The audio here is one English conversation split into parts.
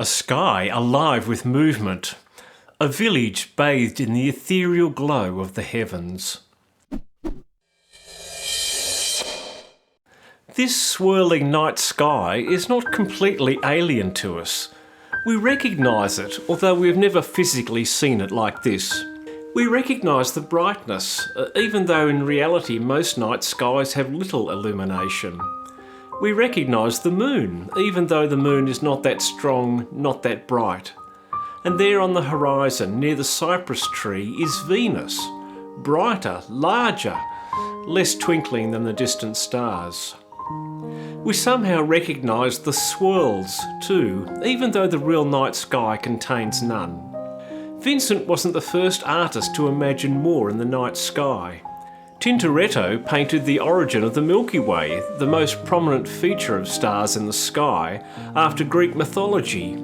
A sky alive with movement. A village bathed in the ethereal glow of the heavens. This swirling night sky is not completely alien to us. We recognise it, although we have never physically seen it like this. We recognise the brightness, even though in reality most night skies have little illumination. We recognise the moon, even though the moon is not that strong, not that bright. And there on the horizon, near the cypress tree, is Venus, brighter, larger, less twinkling than the distant stars. We somehow recognise the swirls too, even though the real night sky contains none. Vincent wasn't the first artist to imagine more in the night sky. Tintoretto painted the origin of the Milky Way, the most prominent feature of stars in the sky, after Greek mythology.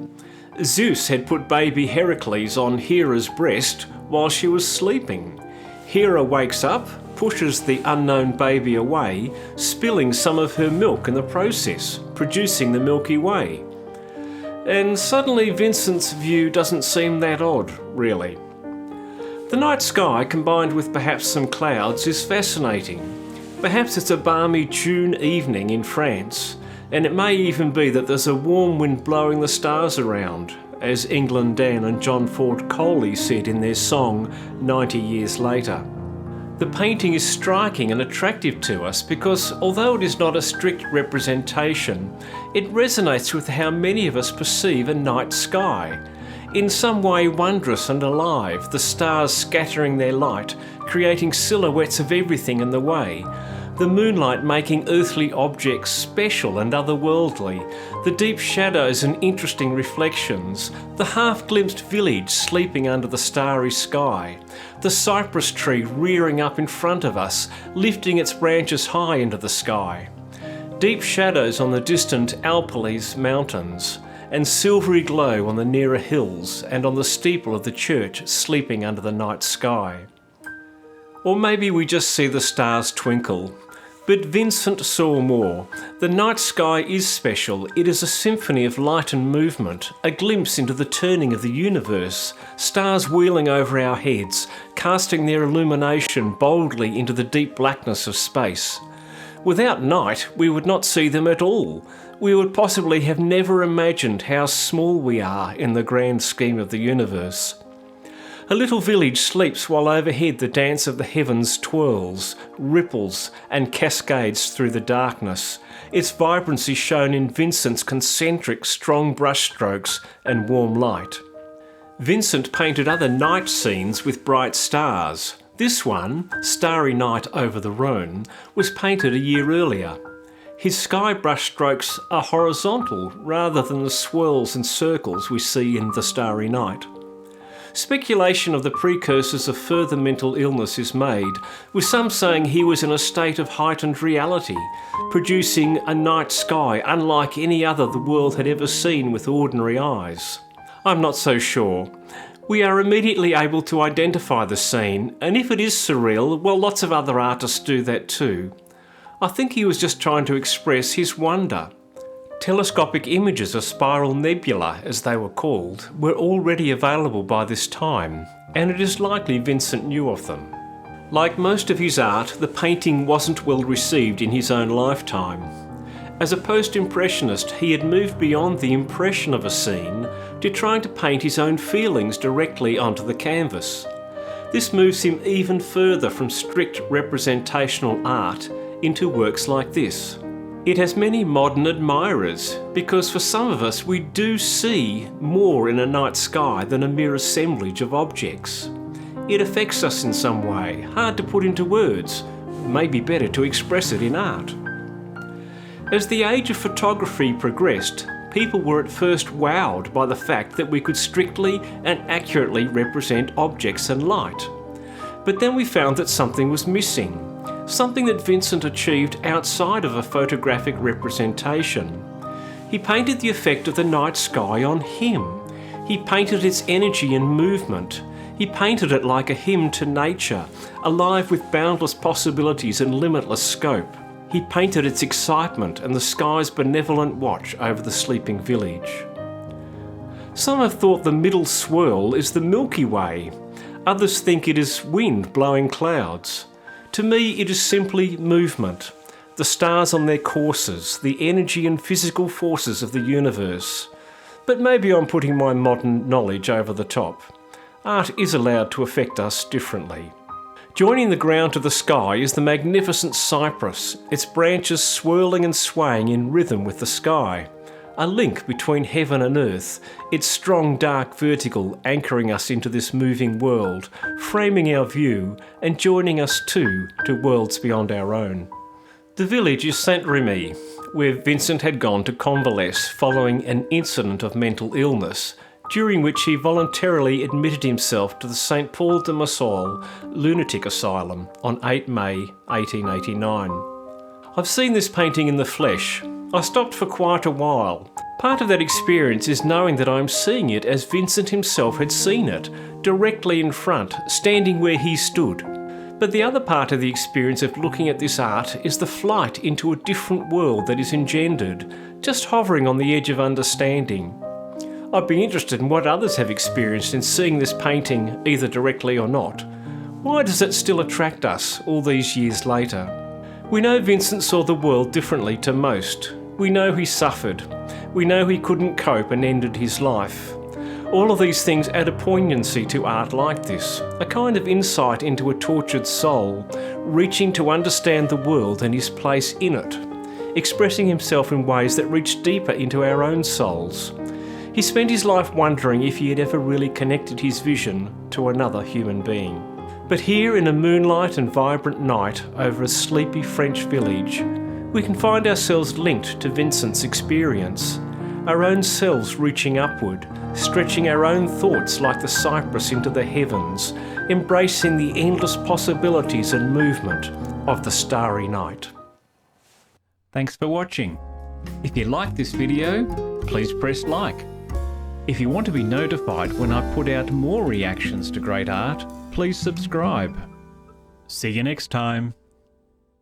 Zeus had put baby Heracles on Hera's breast while she was sleeping. Hera wakes up, pushes the unknown baby away, spilling some of her milk in the process, producing the Milky Way. And suddenly Vincent's view doesn't seem that odd, really. The night sky, combined with perhaps some clouds, is fascinating. Perhaps it's a balmy June evening in France, and it may even be that there's a warm wind blowing the stars around, as England Dan and John Ford Coley said in their song 90 Years Later. The painting is striking and attractive to us because, although it is not a strict representation, it resonates with how many of us perceive a night sky. In some way wondrous and alive, the stars scattering their light, creating silhouettes of everything in the way. The moonlight making earthly objects special and otherworldly, the deep shadows and interesting reflections, the half-glimpsed village sleeping under the starry sky, the cypress tree rearing up in front of us, lifting its branches high into the sky, deep shadows on the distant Alpes mountains, and silvery glow on the nearer hills and on the steeple of the church sleeping under the night sky. Or maybe we just see the stars twinkle. But Vincent saw more. The night sky is special. It is a symphony of light and movement, a glimpse into the turning of the universe, stars wheeling over our heads, casting their illumination boldly into the deep blackness of space. Without night, we would not see them at all. We would possibly have never imagined how small we are in the grand scheme of the universe. A little village sleeps while overhead the dance of the heavens twirls, ripples and cascades through the darkness, its vibrancy shown in Vincent's concentric strong brushstrokes and warm light. Vincent painted other night scenes with bright stars. This one, Starry Night over the Rhone, was painted a year earlier. His sky brushstrokes are horizontal rather than the swirls and circles we see in the Starry Night. Speculation of the precursors of further mental illness is made, with some saying he was in a state of heightened reality, producing a night sky unlike any other the world had ever seen with ordinary eyes. I'm not so sure. We are immediately able to identify the scene, and if it is surreal, well, lots of other artists do that too. I think he was just trying to express his wonder. Telescopic images of spiral nebula, as they were called, were already available by this time, and it is likely Vincent knew of them. Like most of his art, the painting wasn't well received in his own lifetime. As a post-impressionist, he had moved beyond the impression of a scene to trying to paint his own feelings directly onto the canvas. This moves him even further from strict representational art into works like this. It has many modern admirers, because for some of us we do see more in a night sky than a mere assemblage of objects. It affects us in some way, hard to put into words, maybe better to express it in art. As the age of photography progressed, people were at first wowed by the fact that we could strictly and accurately represent objects and light. But then we found that something was missing. Something that Vincent achieved outside of a photographic representation. He painted the effect of the night sky on him. He painted its energy and movement. He painted it like a hymn to nature, alive with boundless possibilities and limitless scope. He painted its excitement and the sky's benevolent watch over the sleeping village. Some have thought the middle swirl is the Milky Way. Others think it is wind blowing clouds. To me, it is simply movement. The stars on their courses, the energy and physical forces of the universe. But maybe I'm putting my modern knowledge over the top. Art is allowed to affect us differently. Joining the ground to the sky is the magnificent cypress, its branches swirling and swaying in rhythm with the sky. A link between heaven and earth, its strong dark vertical anchoring us into this moving world, framing our view and joining us too to worlds beyond our own. The village is Saint Remy, where Vincent had gone to convalesce following an incident of mental illness, during which he voluntarily admitted himself to the St Paul de Massol lunatic asylum on 8 May 1889. I've seen this painting in the flesh. I stopped for quite a while. Part of that experience is knowing that I'm seeing it as Vincent himself had seen it, directly in front, standing where he stood. But the other part of the experience of looking at this art is the flight into a different world that is engendered, just hovering on the edge of understanding. I'd be interested in what others have experienced in seeing this painting, either directly or not. Why does it still attract us all these years later? We know Vincent saw the world differently to most. We know he suffered. We know he couldn't cope and ended his life. All of these things add a poignancy to art like this, a kind of insight into a tortured soul, reaching to understand the world and his place in it, expressing himself in ways that reach deeper into our own souls. He spent his life wondering if he had ever really connected his vision to another human being. But here in a moonlight and vibrant night over a sleepy French village, we can find ourselves linked to Vincent's experience, our own selves reaching upward, stretching our own thoughts like the cypress into the heavens, embracing the endless possibilities and movement of the starry night. Thanks for watching. If you like this video, please press like. If you want to be notified when I put out more reactions to great art, please subscribe. See you next time.